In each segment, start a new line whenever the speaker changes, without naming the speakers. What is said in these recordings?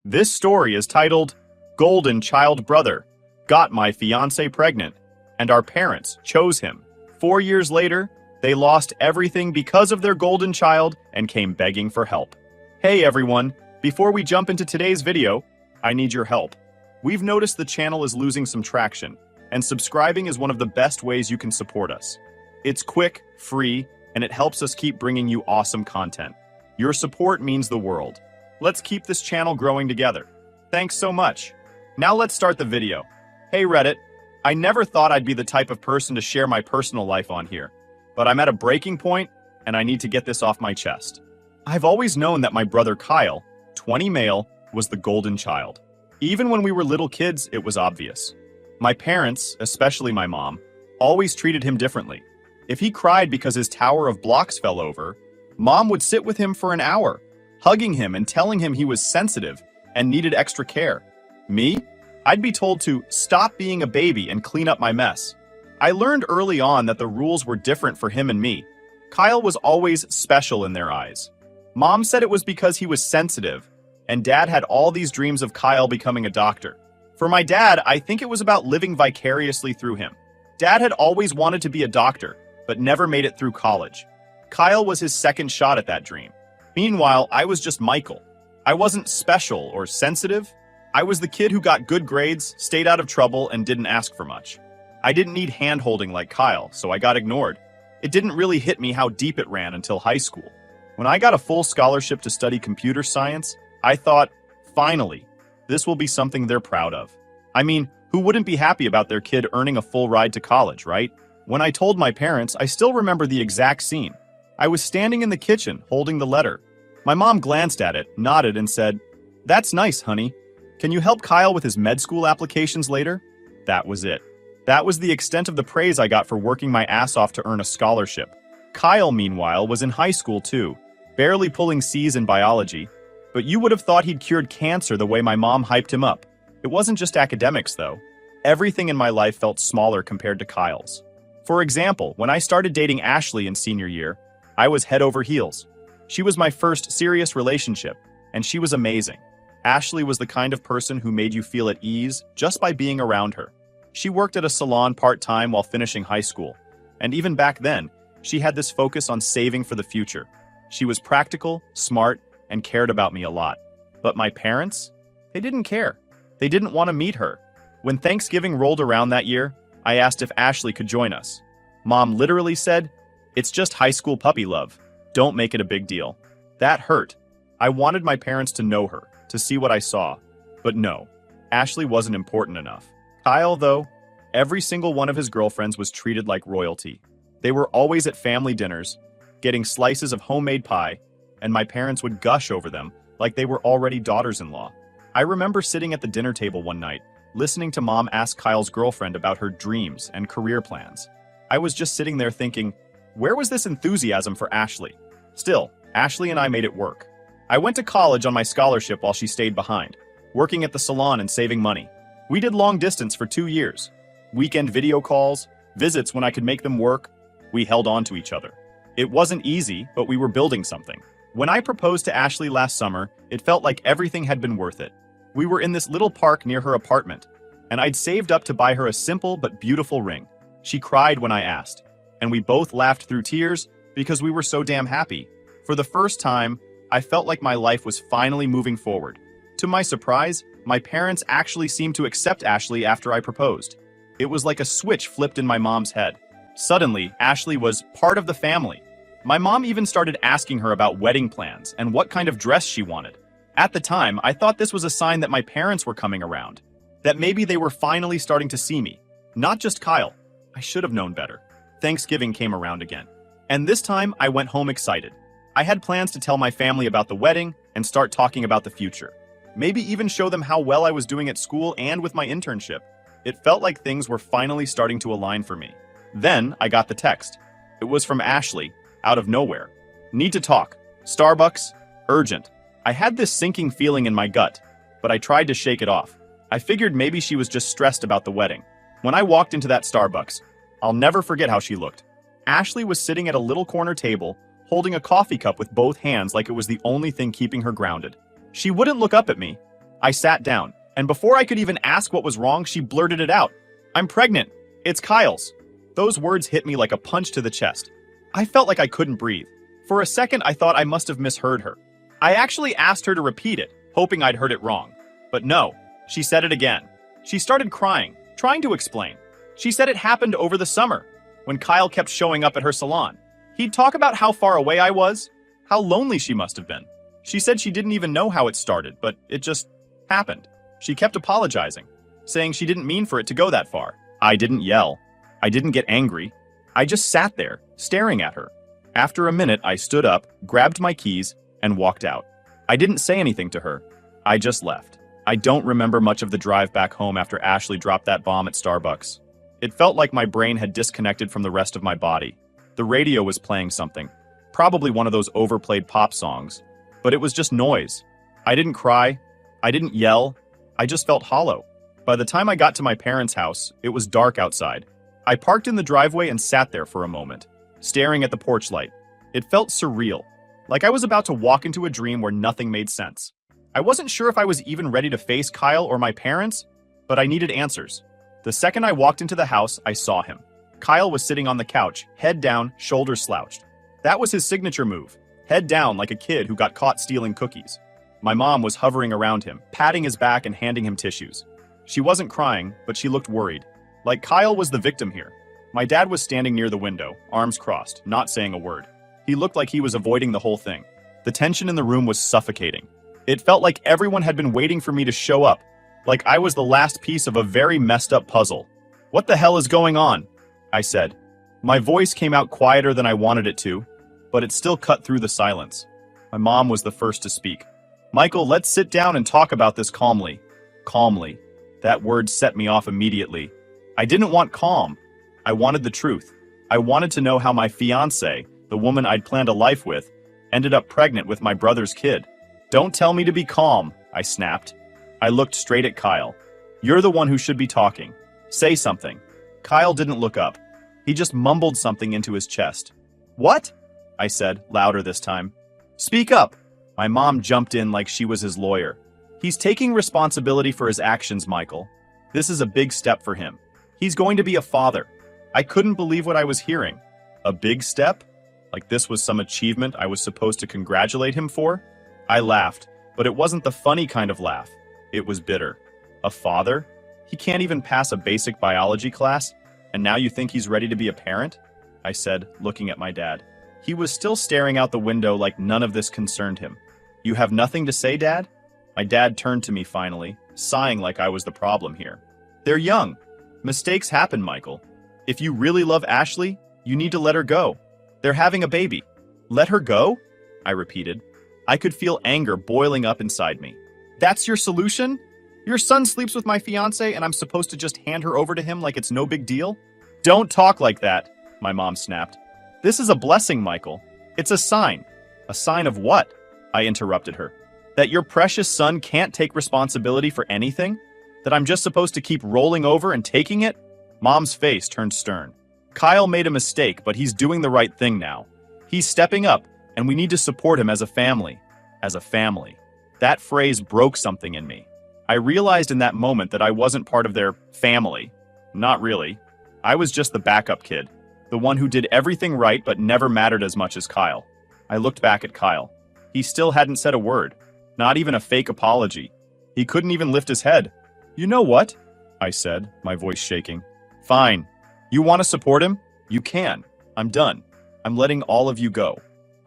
This story is titled, Golden Child Brother Got My Fiancée Pregnant, and Our Parents Chose Him. 4 years later, they lost everything because of their golden child and came begging for help. Hey everyone, before we jump into today's video, I need your help. We've noticed the channel is losing some traction, and subscribing is one of the best ways you can support us. It's quick, free, and it helps us keep bringing you awesome content. Your support means the world. Let's keep this channel growing together. Thanks so much. Now let's start the video. Hey Reddit, I never thought I'd be the type of person to share my personal life on here, but I'm at a breaking point and I need to get this off my chest. I've always known that my brother Kyle, 20 male, was the golden child. Even when we were little kids, it was obvious. My parents, especially my mom, always treated him differently. If he cried because his tower of blocks fell over, Mom would sit with him for an hour, hugging him and telling him he was sensitive and needed extra care. Me? I'd be told to stop being a baby and clean up my mess. I learned early on that the rules were different for him and me. Kyle was always special in their eyes. Mom said it was because he was sensitive, and Dad had all these dreams of Kyle becoming a doctor. For my dad, I think it was about living vicariously through him. Dad had always wanted to be a doctor, but never made it through college. Kyle was his second shot at that dream. Meanwhile, I was just Michael. I wasn't special or sensitive. I was the kid who got good grades, stayed out of trouble, and didn't ask for much. I didn't need hand-holding like Kyle, so I got ignored. It didn't really hit me how deep it ran until high school. When I got a full scholarship to study computer science, I thought, finally, this will be something they're proud of. I mean, who wouldn't be happy about their kid earning a full ride to college, right? When I told my parents, I still remember the exact scene. I was standing in the kitchen, holding the letter. My mom glanced at it, nodded, and said, "That's nice, honey. Can you help Kyle with his med school applications later?" That was it. That was the extent of the praise I got for working my ass off to earn a scholarship. Kyle, meanwhile, was in high school too, barely pulling C's in biology, but you would have thought he'd cured cancer the way my mom hyped him up. It wasn't just academics, though. Everything in my life felt smaller compared to Kyle's. For example, when I started dating Ashley in senior year, I was head over heels. She was my first serious relationship, and she was amazing. Ashley was the kind of person who made you feel at ease just by being around her. She worked at a salon part-time while finishing high school, and even back then, she had this focus on saving for the future. She was practical, smart, and cared about me a lot. But my parents? They didn't care. They didn't want to meet her. When Thanksgiving rolled around that year, I asked if Ashley could join us. Mom literally said, "It's just high school puppy love. Don't make it a big deal." That hurt. I wanted my parents to know her, to see what I saw. But no, Ashley wasn't important enough. Kyle, though, every single one of his girlfriends was treated like royalty. They were always at family dinners, getting slices of homemade pie, and my parents would gush over them like they were already daughters-in-law. I remember sitting at the dinner table one night, listening to Mom ask Kyle's girlfriend about her dreams and career plans. I was just sitting there thinking, where was this enthusiasm for Ashley? Still, Ashley and I made it work. I went to college on my scholarship while she stayed behind, working at the salon and saving money. We did long distance for 2 years. Weekend video calls, visits when I could make them work. We held on to each other. It wasn't easy, but we were building something. When I proposed to Ashley last summer, it felt like everything had been worth it. We were in this little park near her apartment, and I'd saved up to buy her a simple but beautiful ring. She cried when I asked, and we both laughed through tears because we were so damn happy. For the first time, I felt like my life was finally moving forward. To my surprise, my parents actually seemed to accept Ashley after I proposed. It was like a switch flipped in my mom's head. Suddenly, Ashley was part of the family. My mom even started asking her about wedding plans and what kind of dress she wanted. At the time, I thought this was a sign that my parents were coming around, that maybe they were finally starting to see me. Not just Kyle. I should have known better. Thanksgiving came around again. And this time, I went home excited. I had plans to tell my family about the wedding and start talking about the future. Maybe even show them how well I was doing at school and with my internship. It felt like things were finally starting to align for me. Then, I got the text. It was from Ashley, out of nowhere. "Need to talk. Starbucks. Urgent." I had this sinking feeling in my gut, but I tried to shake it off. I figured maybe she was just stressed about the wedding. When I walked into that Starbucks, I'll never forget how she looked. Ashley was sitting at a little corner table, holding a coffee cup with both hands like it was the only thing keeping her grounded. She wouldn't look up at me. I sat down, and before I could even ask what was wrong, she blurted it out. "I'm pregnant. It's Kyle's." Those words hit me like a punch to the chest. I felt like I couldn't breathe. For a second, I thought I must have misheard her. I actually asked her to repeat it, hoping I'd heard it wrong. But no, she said it again. She started crying, trying to explain. She said it happened over the summer, when Kyle kept showing up at her salon. He'd talk about how far away I was, how lonely she must have been. She said she didn't even know how it started, but it just happened. She kept apologizing, saying she didn't mean for it to go that far. I didn't yell. I didn't get angry. I just sat there, staring at her. After a minute, I stood up, grabbed my keys, and walked out. I didn't say anything to her. I just left. I don't remember much of the drive back home after Ashley dropped that bomb at Starbucks. It felt like my brain had disconnected from the rest of my body. The radio was playing something, probably one of those overplayed pop songs, but it was just noise. I didn't cry. I didn't yell. I just felt hollow. By the time I got to my parents' house, it was dark outside. I parked in the driveway and sat there for a moment, staring at the porch light. It felt surreal, like I was about to walk into a dream where nothing made sense. I wasn't sure if I was even ready to face Kyle or my parents, but I needed answers. The second I walked into the house, I saw him. Kyle was sitting on the couch, head down, shoulders slouched. That was his signature move, head down like a kid who got caught stealing cookies. My mom was hovering around him, patting his back and handing him tissues. She wasn't crying, but she looked worried, like Kyle was the victim here. My dad was standing near the window, arms crossed, not saying a word. He looked like he was avoiding the whole thing. The tension in the room was suffocating. It felt like everyone had been waiting for me to show up, like I was the last piece of a very messed up puzzle. "What the hell is going on?" I said. My voice came out quieter than I wanted it to, but it still cut through the silence. My mom was the first to speak. "Michael, let's sit down and talk about this calmly." Calmly. That word set me off immediately. I didn't want calm. I wanted the truth. I wanted to know how my fiancée, the woman I'd planned a life with, ended up pregnant with my brother's kid. "Don't tell me to be calm," I snapped. I looked straight at Kyle. "You're the one who should be talking. Say something." Kyle didn't look up. He just mumbled something into his chest. "What?" I said, louder this time. "Speak up." My mom jumped in like she was his lawyer. "He's taking responsibility for his actions, Michael. This is a big step for him. He's going to be a father." I couldn't believe what I was hearing. A big step? Like this was some achievement I was supposed to congratulate him for? I laughed, but it wasn't the funny kind of laugh. It was bitter. A father? He can't even pass a basic biology class, and now you think he's ready to be a parent? I said, looking at my dad. He was still staring out the window like none of this concerned him. "You have nothing to say, Dad?" My dad turned to me finally, sighing like I was the problem here. "They're young. Mistakes happen, Michael. If you really love Ashley, you need to let her go. They're having a baby." "Let her go?" I repeated. I could feel anger boiling up inside me. "That's your solution? Your son sleeps with my fiancée and I'm supposed to just hand her over to him like it's no big deal?" "Don't talk like that," my mom snapped. "This is a blessing, Michael. It's a sign." "A sign of what?" I interrupted her. "That your precious son can't take responsibility for anything? That I'm just supposed to keep rolling over and taking it?" Mom's face turned stern. "Kyle made a mistake, but he's doing the right thing now. He's stepping up, and we need to support him as a family." As a family. That phrase broke something in me. I realized in that moment that I wasn't part of their family. Not really. I was just the backup kid. The one who did everything right but never mattered as much as Kyle. I looked back at Kyle. He still hadn't said a word. Not even a fake apology. He couldn't even lift his head. "You know what?" I said, my voice shaking. "Fine. You want to support him? You can. I'm done. I'm letting all of you go."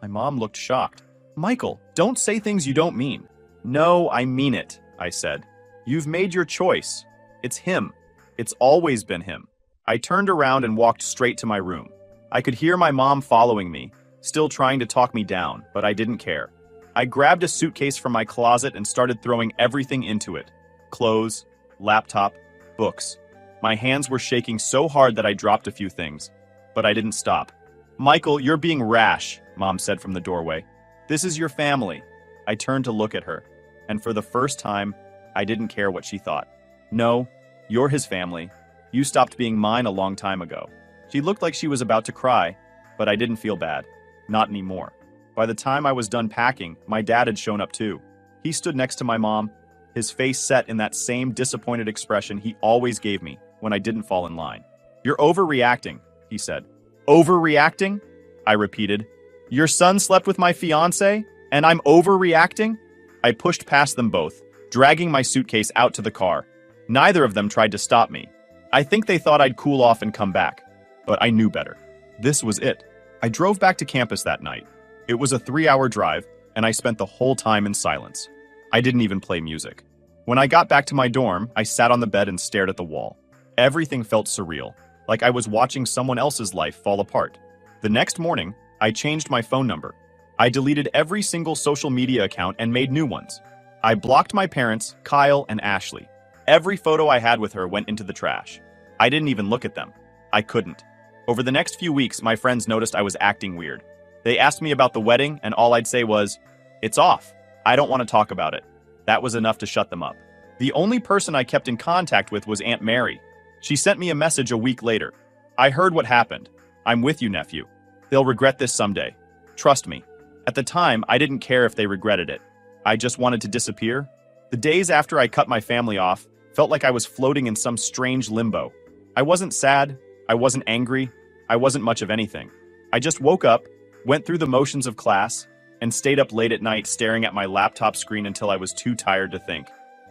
My mom looked shocked. "Michael, don't say things you don't mean." "No, I mean it," I said. "You've made your choice. It's him. It's always been him." I turned around and walked straight to my room. I could hear my mom following me, still trying to talk me down, but I didn't care. I grabbed a suitcase from my closet and started throwing everything into it. Clothes, laptop, books. My hands were shaking so hard that I dropped a few things, but I didn't stop. "Michael, you're being rash," Mom said from the doorway. "This is your family." I turned to look at her, and for the first time, I didn't care what she thought. "No, you're his family. You stopped being mine a long time ago." She looked like she was about to cry, but I didn't feel bad. Not anymore. By the time I was done packing, my dad had shown up too. He stood next to my mom, his face set in that same disappointed expression he always gave me when I didn't fall in line. "You're overreacting," he said. "Overreacting?" I repeated. "Your son slept with my fiancée, and I'm overreacting?" I pushed past them both, dragging my suitcase out to the car. Neither of them tried to stop me. I think they thought I'd cool off and come back, but I knew better. This was it. I drove back to campus that night. It was a 3-hour drive, and I spent the whole time in silence. I didn't even play music. When I got back to my dorm, I sat on the bed and stared at the wall. Everything felt surreal, like I was watching someone else's life fall apart. The next morning, I changed my phone number. I deleted every single social media account and made new ones. I blocked my parents, Kyle and Ashley. Every photo I had with her went into the trash. I didn't even look at them. I couldn't. Over the next few weeks, my friends noticed I was acting weird. They asked me about the wedding, and all I'd say was, "It's off. I don't want to talk about it." That was enough to shut them up. The only person I kept in contact with was Aunt Mary. She sent me a message a week later. "I heard what happened. I'm with you, nephew. They'll regret this someday. Trust me." At the time, I didn't care if they regretted it. I just wanted to disappear. The days after I cut my family off felt like I was floating in some strange limbo. I wasn't sad. I wasn't angry. I wasn't much of anything. I just woke up, went through the motions of class, and stayed up late at night staring at my laptop screen until I was too tired to think.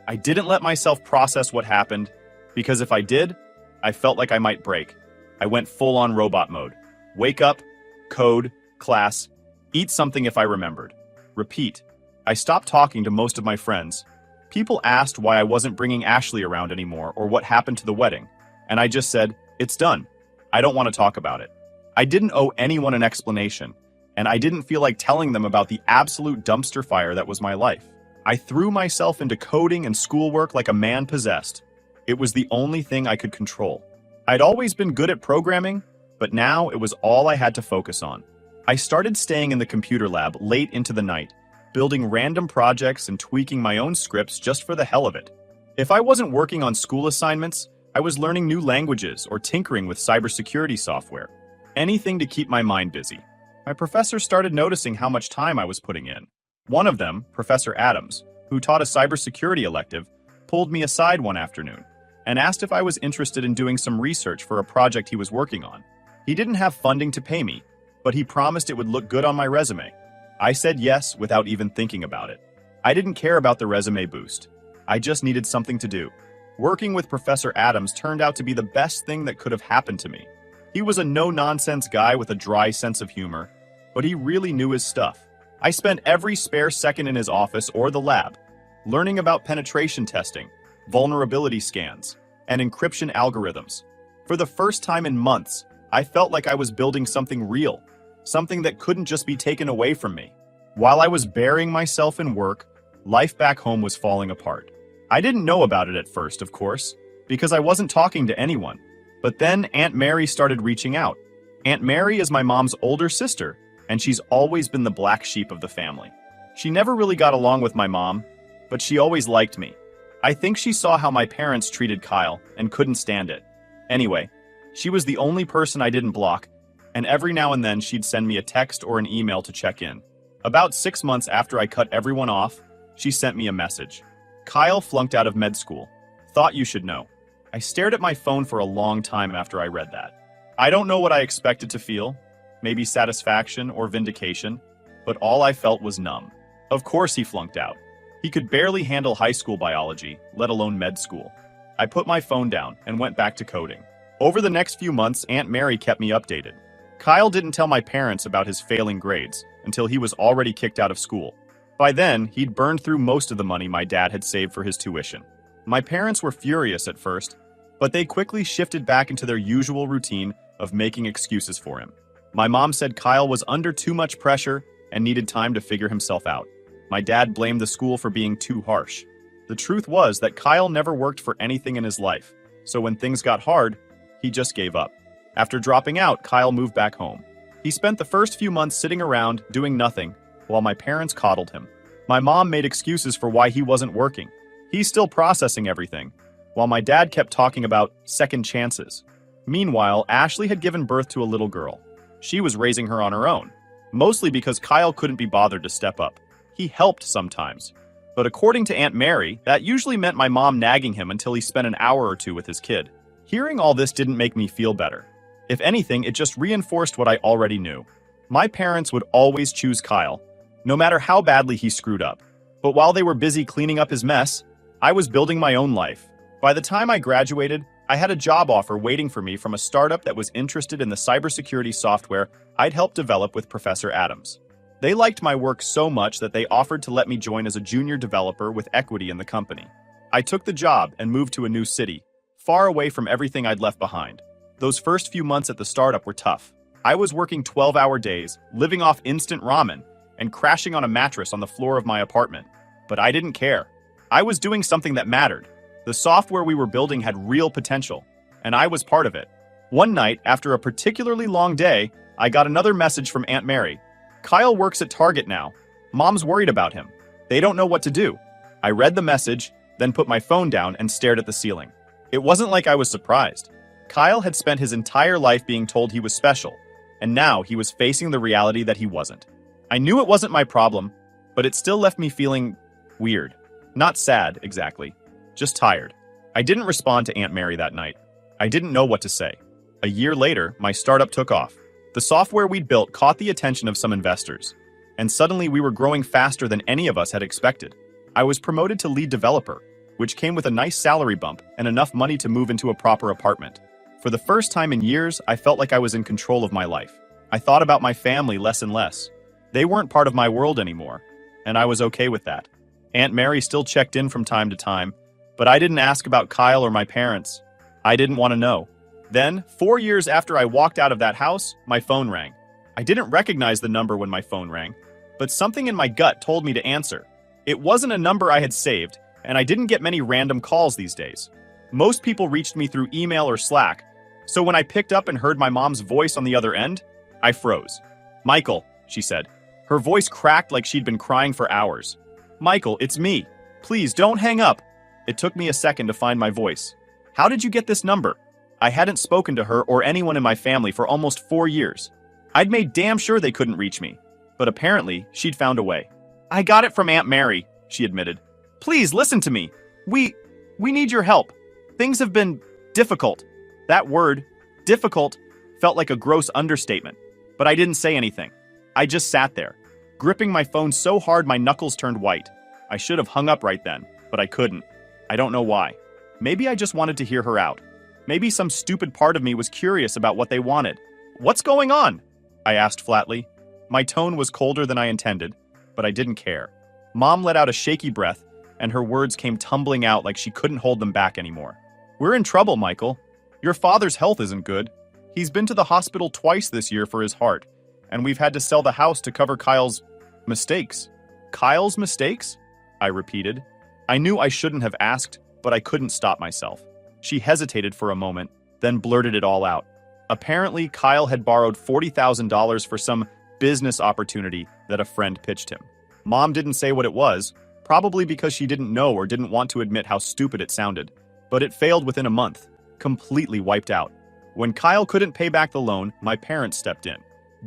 I didn't let myself process what happened, because if I did, I felt like I might break. I went full-on robot mode. Wake up, code, class, eat something if I remembered. Repeat. I stopped talking to most of my friends. People asked why I wasn't bringing Ashley around anymore or what happened to the wedding, and I just said, "It's done. I don't want to talk about it." I didn't owe anyone an explanation, and I didn't feel like telling them about the absolute dumpster fire that was my life. I threw myself into coding and schoolwork like a man possessed. It was the only thing I could control. I'd always been good at programming, but now it was all I had to focus on. I started staying in the computer lab late into the night, building random projects and tweaking my own scripts just for the hell of it. If I wasn't working on school assignments, I was learning new languages or tinkering with cybersecurity software. Anything to keep my mind busy. My professors started noticing how much time I was putting in. One of them, Professor Adams, who taught a cybersecurity elective, pulled me aside one afternoon and asked if I was interested in doing some research for a project he was working on. He didn't have funding to pay me, but he promised it would look good on my resume. I said yes without even thinking about it. I didn't care about the resume boost. I just needed something to do. Working with Professor Adams turned out to be the best thing that could have happened to me. He was a no-nonsense guy with a dry sense of humor, but he really knew his stuff. I spent every spare second in his office or the lab, learning about penetration testing, vulnerability scans, and encryption algorithms. For the first time in months, I felt like I was building something real, something that couldn't just be taken away from me. While I was burying myself in work, life back home was falling apart. I didn't know about it at first, of course, because I wasn't talking to anyone. But then Aunt Mary started reaching out. Aunt Mary is my mom's older sister, and she's always been the black sheep of the family. She never really got along with my mom, but she always liked me. I think she saw how my parents treated Kyle and couldn't stand it. Anyway, she was the only person I didn't block, and every now and then she'd send me a text or an email to check in. About 6 months after I cut everyone off, she sent me a message. "Kyle flunked out of med school. Thought you should know." I stared at my phone for a long time after I read that. I don't know what I expected to feel, maybe satisfaction or vindication, but all I felt was numb. Of course he flunked out. He could barely handle high school biology, let alone med school. I put my phone down and went back to coding. Over the next few months, Aunt Mary kept me updated. Kyle didn't tell my parents about his failing grades until he was already kicked out of school. By then, he'd burned through most of the money my dad had saved for his tuition. My parents were furious at first, but they quickly shifted back into their usual routine of making excuses for him. My mom said Kyle was under too much pressure and needed time to figure himself out. My dad blamed the school for being too harsh. The truth was that Kyle never worked for anything in his life, so when things got hard, he just gave up. After dropping out, Kyle moved back home. He spent the first few months sitting around, doing nothing, while my parents coddled him. My mom made excuses for why he wasn't working. He's still processing everything, while my dad kept talking about second chances. Meanwhile, Ashley had given birth to a little girl. She was raising her on her own, mostly because Kyle couldn't be bothered to step up. He helped sometimes, But according to Aunt Mary, that usually meant my mom nagging him until he spent an hour or two with his kid. Hearing all this didn't make me feel better. If anything, it just reinforced what I already knew. My parents would always choose Kyle, no matter how badly he screwed up. But while they were busy cleaning up his mess, I was building my own life. By the time I graduated, I had a job offer waiting for me from a startup that was interested in the cybersecurity software I'd helped develop with Professor Adams. They liked my work so much that they offered to let me join as a junior developer with equity in the company. I took the job and moved to a new city, far away from everything I'd left behind. Those first few months at the startup were tough. I was working 12-hour days, living off instant ramen, and crashing on a mattress on the floor of my apartment. But I didn't care. I was doing something that mattered. The software we were building had real potential, and I was part of it. One night, after a particularly long day, I got another message from Aunt Mary. Kyle works at Target now. Mom's worried about him. They don't know what to do. I read the message, then put my phone down and stared at the ceiling. It wasn't like I was surprised. Kyle had spent his entire life being told he was special, and now he was facing the reality that he wasn't. I knew it wasn't my problem, but it still left me feeling weird. Not sad, exactly. Just tired. I didn't respond to Aunt Mary that night. I didn't know what to say. A year later, my startup took off. The software we'd built caught the attention of some investors, and suddenly we were growing faster than any of us had expected. I was promoted to lead developer, which came with a nice salary bump and enough money to move into a proper apartment. For the first time in years, I felt like I was in control of my life. I thought about my family less and less. They weren't part of my world anymore, and I was okay with that. Aunt Mary still checked in from time to time, but I didn't ask about Kyle or my parents. I didn't want to know. Then, 4 years after I walked out of that house, my phone rang. I didn't recognize the number when my phone rang, but something in my gut told me to answer. It wasn't a number I had saved, and I didn't get many random calls these days. Most people reached me through email or Slack, so when I picked up and heard my mom's voice on the other end, I froze. "Michael," she said. Her voice cracked like she'd been crying for hours. "Michael, it's me. Please don't hang up." It took me a second to find my voice. "How did you get this number?" I hadn't spoken to her or anyone in my family for almost 4 years. I'd made damn sure they couldn't reach me, but apparently she'd found a way. "I got it from Aunt Mary," she admitted. "Please listen to me. We need your help. Things have been difficult." That word, difficult, felt like a gross understatement, but I didn't say anything. I just sat there, gripping my phone so hard my knuckles turned white. I should have hung up right then, but I couldn't. I don't know why. Maybe I just wanted to hear her out. Maybe some stupid part of me was curious about what they wanted. "What's going on?" I asked flatly. My tone was colder than I intended, but I didn't care. Mom let out a shaky breath, and her words came tumbling out like she couldn't hold them back anymore. "We're in trouble, Michael. Your father's health isn't good. He's been to the hospital twice this year for his heart, and we've had to sell the house to cover Kyle's mistakes." "Kyle's mistakes?" I repeated. I knew I shouldn't have asked, but I couldn't stop myself. She hesitated for a moment, then blurted it all out. Apparently, Kyle had borrowed $40,000 for some business opportunity that a friend pitched him. Mom didn't say what it was, probably because she didn't know or didn't want to admit how stupid it sounded. But it failed within a month, completely wiped out. When Kyle couldn't pay back the loan, my parents stepped in,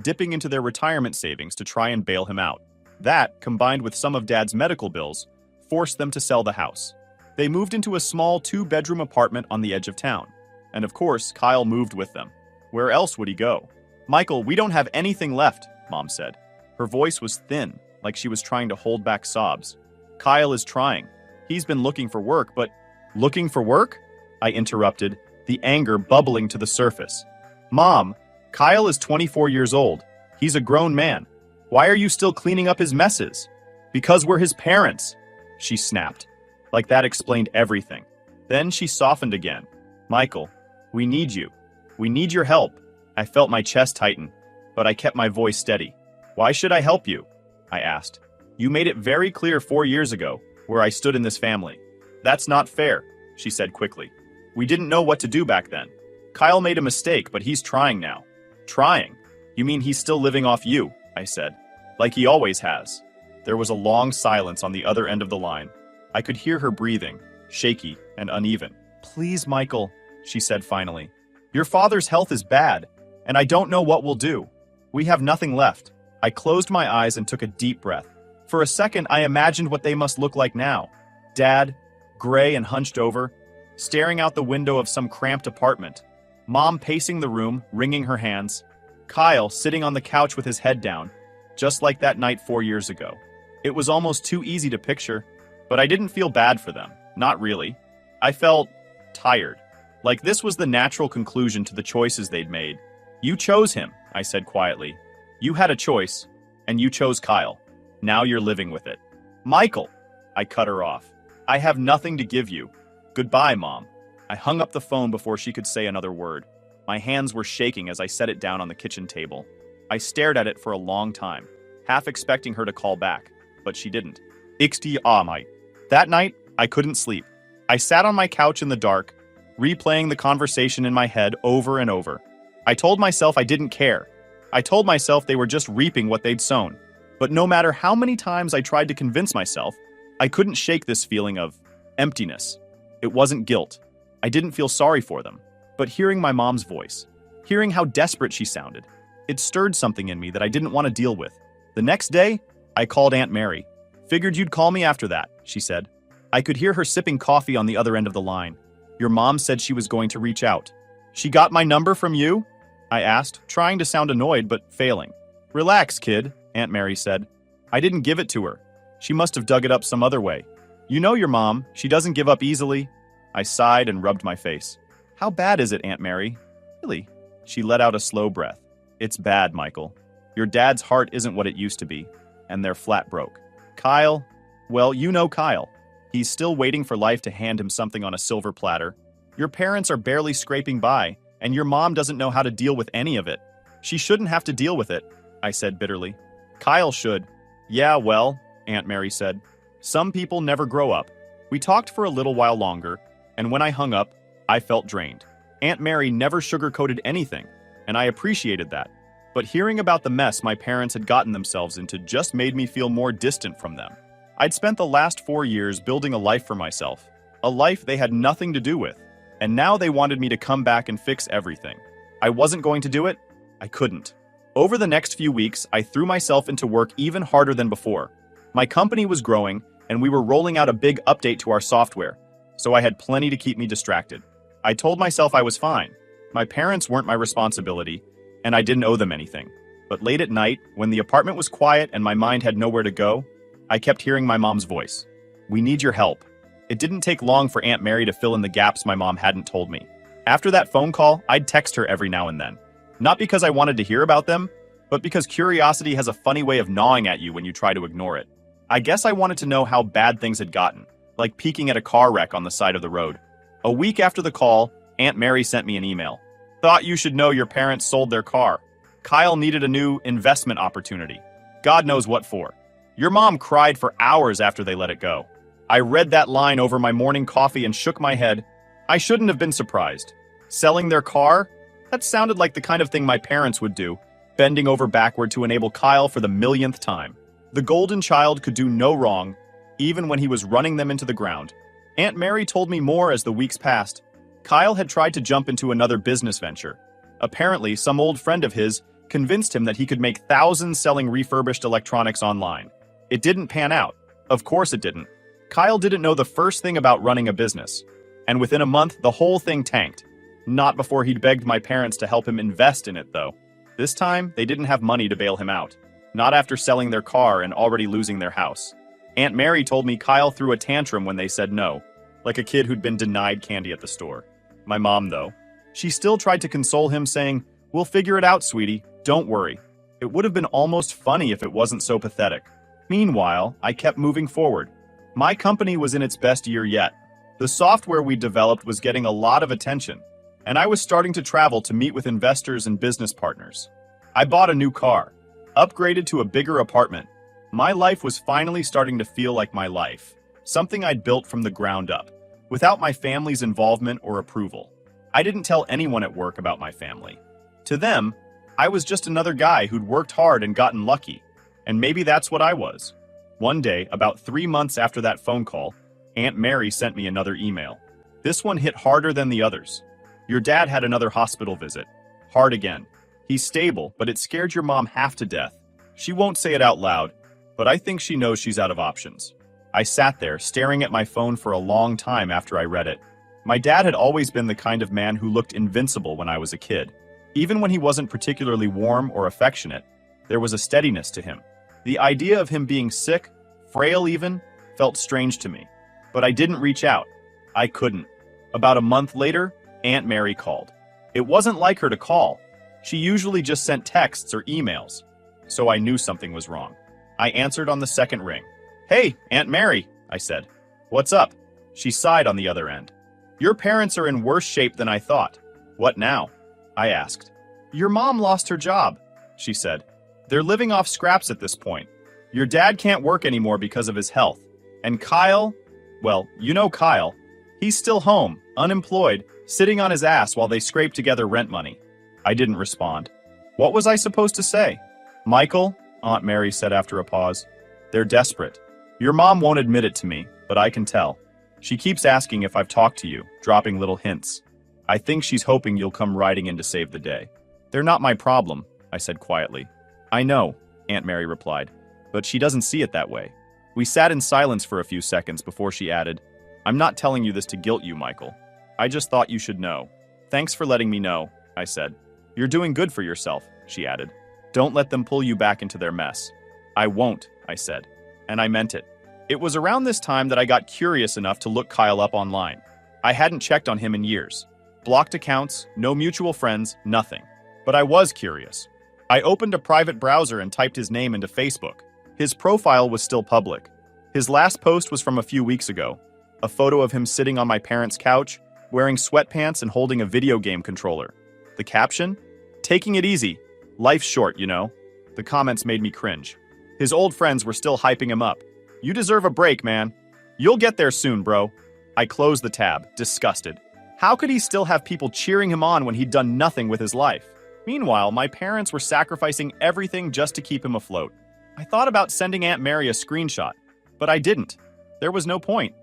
dipping into their retirement savings to try and bail him out. That, combined with some of Dad's medical bills, forced them to sell the house. They moved into a small 2-bedroom apartment on the edge of town. And of course, Kyle moved with them. Where else would he go? "Michael, we don't have anything left," Mom said. Her voice was thin, like she was trying to hold back sobs. "Kyle is trying. He's been looking for work, but..." "Looking for work?" I interrupted, the anger bubbling to the surface. "Mom, Kyle is 24 years old. He's a grown man. Why are you still cleaning up his messes?" "Because we're his parents," she snapped. Like that explained everything. Then she softened again. "Michael, we need you. We need your help." I felt my chest tighten, but I kept my voice steady. "Why should I help you?" I asked. "You made it very clear 4 years ago where I stood in this family." "That's not fair," she said quickly. "We didn't know what to do back then. Kyle made a mistake, but he's trying now." "Trying? You mean he's still living off you?" I said. "Like he always has." There was a long silence on the other end of the line. I could hear her breathing, shaky and uneven. "Please, Michael," she said finally. "Your father's health is bad, and I don't know what we'll do. We have nothing left." I closed my eyes and took a deep breath. For a second, I imagined what they must look like now. Dad, gray and hunched over, staring out the window of some cramped apartment. Mom pacing the room, wringing her hands. Kyle sitting on the couch with his head down, just like that night 4 years ago. It was almost too easy to picture, but I didn't feel bad for them. Not really. I felt tired. Like this was the natural conclusion to the choices they'd made. You chose him, I said quietly. You had a choice, and you chose Kyle. Now you're living with it. Michael! I cut her off. I have nothing to give you. Goodbye, Mom. I hung up the phone before she could say another word. My hands were shaking as I set it down on the kitchen table. I stared at it for a long time, half expecting her to call back, but she didn't. That night, I couldn't sleep. I sat on my couch in the dark, replaying the conversation in my head over and over. I told myself I didn't care. I told myself they were just reaping what they'd sown. But no matter how many times I tried to convince myself, I couldn't shake this feeling of emptiness. It wasn't guilt. I didn't feel sorry for them. But hearing my mom's voice, hearing how desperate she sounded, it stirred something in me that I didn't want to deal with. The next day, I called Aunt Mary. Figured you'd call me after that, she said. I could hear her sipping coffee on the other end of the line. Your mom said she was going to reach out. She got my number from you? I asked, trying to sound annoyed but failing. Relax, kid, Aunt Mary said. I didn't give it to her. She must have dug it up some other way. You know your mom, she doesn't give up easily. I sighed and rubbed my face. How bad is it, Aunt Mary? Really? She let out a slow breath. It's bad, Michael. Your dad's heart isn't what it used to be, and they're flat broke. Kyle, well, you know Kyle. He's still waiting for life to hand him something on a silver platter. Your parents are barely scraping by, and your mom doesn't know how to deal with any of it. She shouldn't have to deal with it, I said bitterly. Kyle should. Yeah, well, Aunt Mary said. Some people never grow up. We talked for a little while longer, and when I hung up, I felt drained. Aunt Mary never sugarcoated anything, and I appreciated that. But hearing about the mess my parents had gotten themselves into just made me feel more distant from them. I'd spent the last 4 years building a life for myself, a life they had nothing to do with, and now they wanted me to come back and fix everything. I wasn't going to do it. I couldn't. Over the next few weeks, I threw myself into work even harder than before. My company was growing, and we were rolling out a big update to our software, so I had plenty to keep me distracted. I told myself I was fine. My parents weren't my responsibility, and I didn't owe them anything. But late at night, when the apartment was quiet and my mind had nowhere to go, I kept hearing my mom's voice. We need your help. It didn't take long for Aunt Mary to fill in the gaps my mom hadn't told me. After that phone call, I'd text her every now and then. Not because I wanted to hear about them, but because curiosity has a funny way of gnawing at you when you try to ignore it. I guess I wanted to know how bad things had gotten, like peeking at a car wreck on the side of the road. A week after the call, Aunt Mary sent me an email. Thought you should know your parents sold their car. Kyle needed a new investment opportunity. God knows what for. Your mom cried for hours after they let it go. I read that line over my morning coffee and shook my head. I shouldn't have been surprised. Selling their car? That sounded like the kind of thing my parents would do, bending over backward to enable Kyle for the millionth time. The golden child could do no wrong, even when he was running them into the ground. Aunt Mary told me more as the weeks passed. Kyle had tried to jump into another business venture. Apparently, some old friend of his convinced him that he could make thousands selling refurbished electronics online. It didn't pan out. Of course it didn't. Kyle didn't know the first thing about running a business. And within a month, the whole thing tanked. Not before he'd begged my parents to help him invest in it, though. This time, they didn't have money to bail him out. Not after selling their car and already losing their house. Aunt Mary told me Kyle threw a tantrum when they said no, like a kid who'd been denied candy at the store. My mom, though, she still tried to console him, saying, "We'll figure it out, sweetie. Don't worry." It would have been almost funny if it wasn't so pathetic. Meanwhile, I kept moving forward. My company was in its best year yet. The software we developed was getting a lot of attention, and I was starting to travel to meet with investors and business partners. I bought a new car, upgraded to a bigger apartment. My life was finally starting to feel like my life, something I'd built from the ground up, without my family's involvement or approval. I didn't tell anyone at work about my family. To them, I was just another guy who'd worked hard and gotten lucky, and maybe that's what I was. One day, about 3 months after that phone call, Aunt Mary sent me another email. This one hit harder than the others. Your dad had another hospital visit. Hard again. He's stable, but it scared your mom half to death. She won't say it out loud, but I think she knows she's out of options. I sat there, staring at my phone for a long time after I read it. My dad had always been the kind of man who looked invincible when I was a kid. Even when he wasn't particularly warm or affectionate, there was a steadiness to him. The idea of him being sick, frail even, felt strange to me. But I didn't reach out. I couldn't. About a month later, Aunt Mary called. It wasn't like her to call. She usually just sent texts or emails. So I knew something was wrong. I answered on the second ring. "Hey, Aunt Mary," I said. "What's up?" She sighed on the other end. "Your parents are in worse shape than I thought." "What now?" I asked. "Your mom lost her job," she said. "They're living off scraps at this point. Your dad can't work anymore because of his health. And Kyle, well, you know Kyle. He's still home, unemployed, sitting on his ass while they scrape together rent money." I didn't respond. What was I supposed to say? "Michael," Aunt Mary said after a pause, "they're desperate. Your mom won't admit it to me, but I can tell. She keeps asking if I've talked to you, dropping little hints. I think she's hoping you'll come riding in to save the day." "They're not my problem," I said quietly. "I know," Aunt Mary replied, "but she doesn't see it that way." We sat in silence for a few seconds before she added, "I'm not telling you this to guilt you, Michael. I just thought you should know." "Thanks for letting me know," I said. "You're doing good for yourself," she added. "Don't let them pull you back into their mess." "I won't," I said. And I meant it. It was around this time that I got curious enough to look Kyle up online. I hadn't checked on him in years. Blocked accounts, no mutual friends, nothing. But I was curious. I opened a private browser and typed his name into Facebook. His profile was still public. His last post was from a few weeks ago. A photo of him sitting on my parents' couch, wearing sweatpants and holding a video game controller. The caption? "Taking it easy. Life's short, you know." The comments made me cringe. His old friends were still hyping him up. "You deserve a break, man. You'll get there soon, bro." I closed the tab, disgusted. How could he still have people cheering him on when he'd done nothing with his life? Meanwhile, my parents were sacrificing everything just to keep him afloat. I thought about sending Aunt Mary a screenshot, but I didn't. There was no point.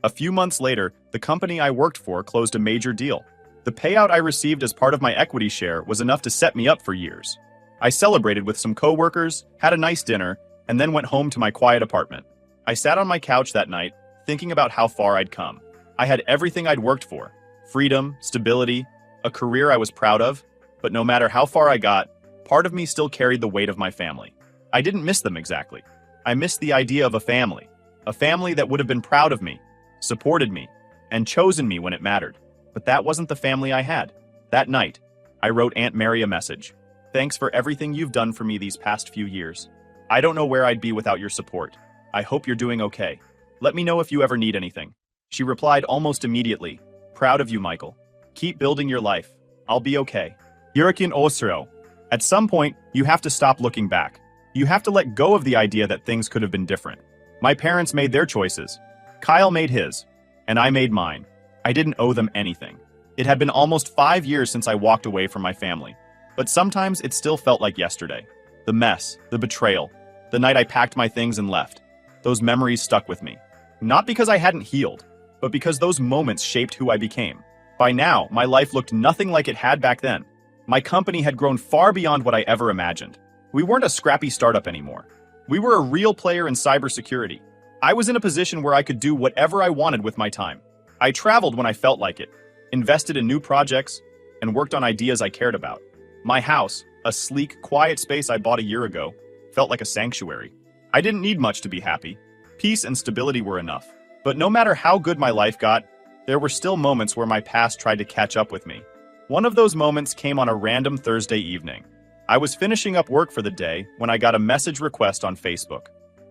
A few months later, the company I worked for closed a major deal. The payout I received as part of my equity share was enough to set me up for years. I celebrated with some coworkers, had a nice dinner, and then went home to my quiet apartment. I sat on my couch that night, thinking about how far I'd come. I had everything I'd worked for. Freedom, stability, a career I was proud of. But no matter how far I got, part of me still carried the weight of my family. I didn't miss them exactly. I missed the idea of a family that would have been proud of me, supported me, and chosen me when it mattered. But that wasn't the family I had. That night, I wrote Aunt Mary a message. "Thanks for everything you've done for me these past few years. I don't know where I'd be without your support. I hope you're doing okay. Let me know if you ever need anything." She replied almost immediately, "Proud of you, Michael. Keep building your life. I'll be okay." Yurikin Osro. At some point, you have to stop looking back. You have to let go of the idea that things could have been different. My parents made their choices. Kyle made his. And I made mine. I didn't owe them anything. It had been almost 5 years since I walked away from my family. But sometimes it still felt like yesterday. The mess, the betrayal, the night I packed my things and left. Those memories stuck with me. Not because I hadn't healed, but because those moments shaped who I became. By now, my life looked nothing like it had back then. My company had grown far beyond what I ever imagined. We weren't a scrappy startup anymore. We were a real player in cybersecurity. I was in a position where I could do whatever I wanted with my time. I traveled when I felt like it, invested in new projects, and worked on ideas I cared about. My house, a sleek, quiet space I bought a year ago, felt like a sanctuary. I didn't need much to be happy. Peace and stability were enough. But no matter how good my life got, there were still moments where my past tried to catch up with me. One of those moments came on a random Thursday evening. I was finishing up work for the day when I got a message request on Facebook.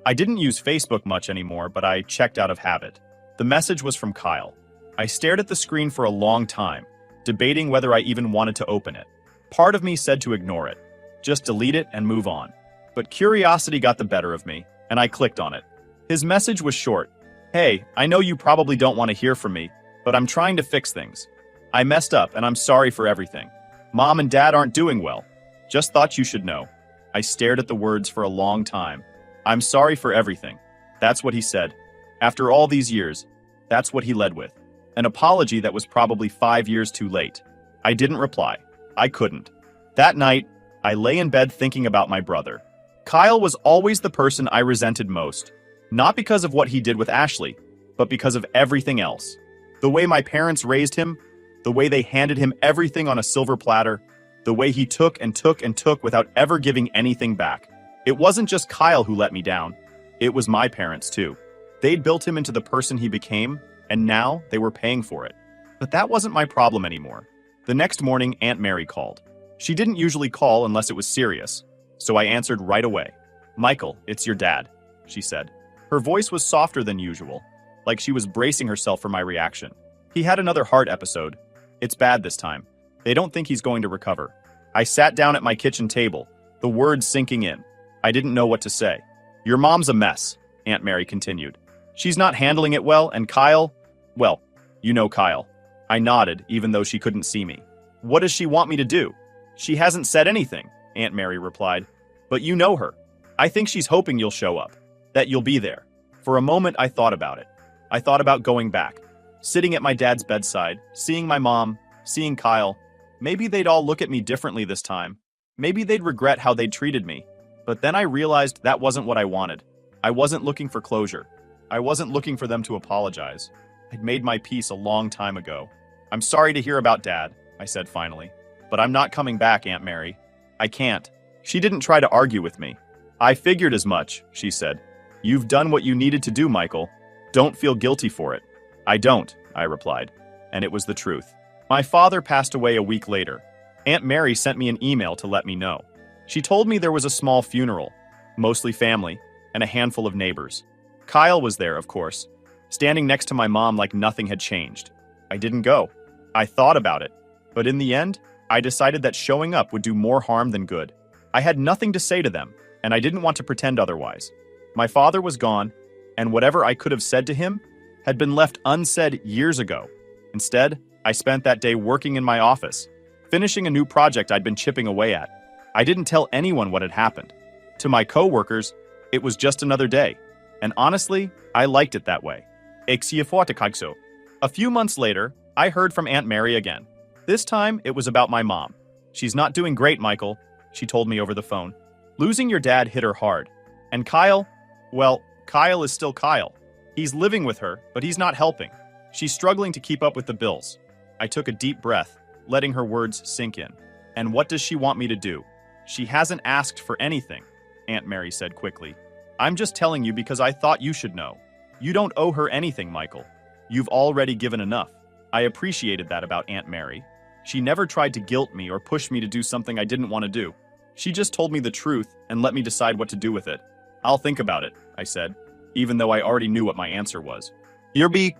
I didn't use Facebook much anymore, but I checked out of habit. The message was from Kyle. I stared at the screen for a long time, debating whether I even wanted to open it. Part of me said to ignore it, just delete it and move on. But curiosity got the better of me, and I clicked on it. His message was short. "Hey, I know you probably don't want to hear from me, but I'm trying to fix things. I messed up and I'm sorry for everything. Mom and Dad aren't doing well. Just thought you should know." I stared at the words for a long time. "I'm sorry for everything." That's what he said. After all these years, that's what he led with. An apology that was probably 5 years too late. I didn't reply. I couldn't. That night, I lay in bed thinking about my brother. Kyle was always the person I resented most, not because of what he did with Ashley, but because of everything else. The way my parents raised him, the way they handed him everything on a silver platter, the way he took and took and took without ever giving anything back. It wasn't just Kyle who let me down. It was my parents too. They'd built him into the person he became, and now they were paying for it. But that wasn't my problem anymore. The next morning, Aunt Mary called. She didn't usually call unless it was serious, so I answered right away. "Michael, it's your dad," she said. Her voice was softer than usual, like she was bracing herself for my reaction. "He had another heart episode. It's bad this time. They don't think he's going to recover." I sat down at my kitchen table, the words sinking in. I didn't know what to say. "Your mom's a mess," Aunt Mary continued. "She's not handling it well, and Kyle, well, you know Kyle." I nodded, even though she couldn't see me. "What does she want me to do?" "She hasn't said anything," Aunt Mary replied. "But you know her. I think she's hoping you'll show up, that you'll be there." For a moment, I thought about it. I thought about going back, sitting at my dad's bedside, seeing my mom, seeing Kyle. Maybe they'd all look at me differently this time. Maybe they'd regret how they'd treated me. But then I realized that wasn't what I wanted. I wasn't looking for closure. I wasn't looking for them to apologize. I'd made my peace a long time ago. "I'm sorry to hear about Dad," I said finally. "But I'm not coming back, Aunt Mary. I can't." She didn't try to argue with me. "I figured as much," she said. "You've done what you needed to do, Michael. Don't feel guilty for it." "I don't," I replied. And it was the truth. My father passed away a week later. Aunt Mary sent me an email to let me know. She told me there was a small funeral, mostly family, and a handful of neighbors. Kyle was there, of course, standing next to my mom like nothing had changed. I didn't go. I thought about it. But in the end, I decided that showing up would do more harm than good. I had nothing to say to them, and I didn't want to pretend otherwise. My father was gone, and whatever I could have said to him had been left unsaid years ago. Instead, I spent that day working in my office, finishing a new project I'd been chipping away at. I didn't tell anyone what had happened. To my coworkers, it was just another day. And honestly, I liked it that way. A few months later, I heard from Aunt Mary again. This time, it was about my mom. "She's not doing great, Michael," she told me over the phone. "Losing your dad hit her hard. And Kyle, well, Kyle is still Kyle. He's living with her, but he's not helping. She's struggling to keep up with the bills." I took a deep breath, letting her words sink in. "And what does she want me to do?" "She hasn't asked for anything," Aunt Mary said quickly. "I'm just telling you because I thought you should know. You don't owe her anything, Michael. You've already given enough." I appreciated that about Aunt Mary. She never tried to guilt me or push me to do something I didn't want to do. She just told me the truth and let me decide what to do with it. "I'll think about it," I said, even though I already knew what my answer was. Yurbi.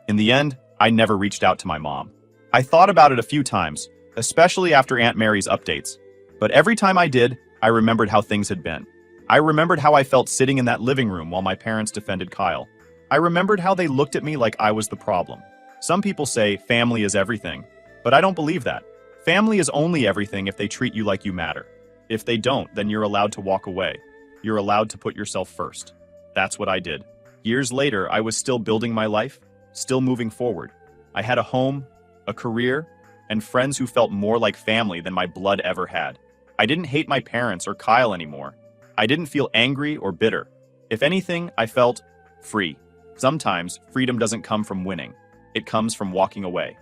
In the end, I never reached out to my mom. I thought about it a few times, especially after Aunt Mary's updates. But every time I did, I remembered how things had been. I remembered how I felt sitting in that living room while my parents defended Kyle. I remembered how they looked at me like I was the problem. Some people say family is everything, but I don't believe that. Family is only everything if they treat you like you matter. If they don't, then you're allowed to walk away. You're allowed to put yourself first. That's what I did. Years later, I was still building my life, still moving forward. I had a home, a career, and friends who felt more like family than my blood ever had. I didn't hate my parents or Kyle anymore. I didn't feel angry or bitter. If anything, I felt free. Sometimes, freedom doesn't come from winning. It comes from walking away.